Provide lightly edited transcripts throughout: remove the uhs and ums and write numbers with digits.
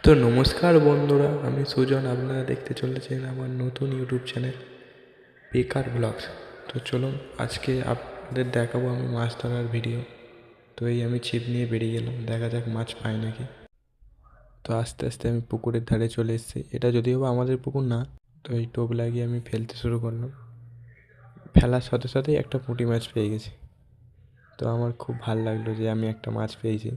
তো নমস্কার বন্ধুরা, আমি সুজন। আপনারা দেখতে চলেছেন আমার নতুন ইউটিউব চ্যানেল বেকার ব্লগস। তো চলুন, আজকে আপনাদের দেখাবো আমি মাছ ধরার ভিডিও। তো এই আমি ছিপ নিয়ে বেরিয়ে গেলাম, দেখা যাক মাছ পাই নাকি। তো আস্তে আস্তে আমি পুকুরের ধারে চলে এসেছি। এটা যদিও বা আমাদের পুকুর না। তো এই টোপ লাগিয়ে আমি ফেলতে শুরু করলাম। ফেলার সাথে সাথেই একটা পুঁটি মাছ পেয়ে গেছি। তো আমার খুব ভালো লাগলো যে আমি একটা মাছ পেয়েছি।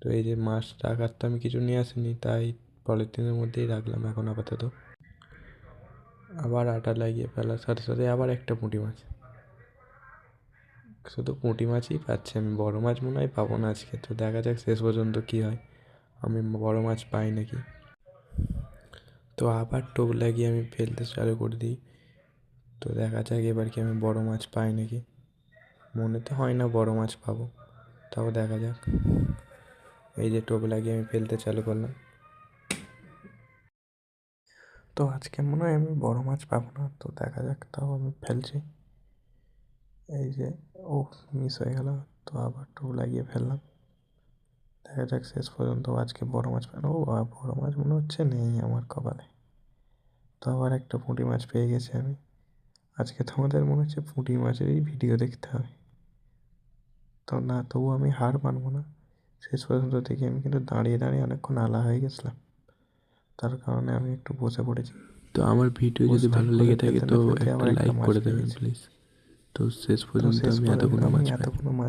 তো এই যে মাছ রাখার তো আমি কিছু নিয়ে আসিনি, তাই পলিথিনের মধ্যেই রাখলাম এখন আপাতত। আবার আটা লাগিয়ে ফেলার সাথে সাথে আবার একটা পুঁটি মাছ। শুধু পুঁটি মাছই পাচ্ছি আমি, বড় মাছ মনে হয় পাবো না আজকে। তো দেখা যাক শেষ পর্যন্ত কী হয়, আমি বড় মাছ পাই নাকি। তো আবার টোপ লাগিয়ে আমি ফেলতে চালু করে দিই। তো দেখা যাক এবার কি আমি বড় মাছ পাই নাকি। মনে তো হয় না বড় মাছ পাবো, তাও দেখা যাক। এই যে টোপ লাগিয়ে আমি ফেলতে চালু করলাম। তো আজকে মনে হয় আমি বড় মাছ পাবো না, তো দেখা যাক। তাও আমি ফেলছি। এই যে ও মিস হয়ে গেল। তো আবার টোপ লাগিয়ে ফেললাম। দেখা যাক শেষ পর্যন্ত আজকে বড় মাছ পাই না। ও বাবা, বড় মাছ মনে হচ্ছে নেই আমার কপালে। তো আবার একটা পুঁটি মাছ পেয়ে গেছি আমি। আজকে তো আমাদের মনে হচ্ছে পুঁটি মাছেরই ভিডিও দেখতে হবে। তো না, তবু আমি হার মানবো না। শেষ পর্যন্ত দেখি আমি কিন্তু দাঁড়িয়ে দাঁড়িয়ে অনেকক্ষণ আলা হয়ে গেছিলাম। তার কারণে আমি একটু বসে পড়েছি। তো আমার ভিডিও যদি বসতে ভালো লেগে বসে থাকে ফেলতে তো না ফেলতে একটা আবার একটা লাইক মাছ করে পেয়ে দেবেন গেছি। প্লিজ। তো শেষ তো পর্যন্ত শেষ আমি পর্যন্ত এতগুলো আমি মাছ পাই। এতগুলো মাছ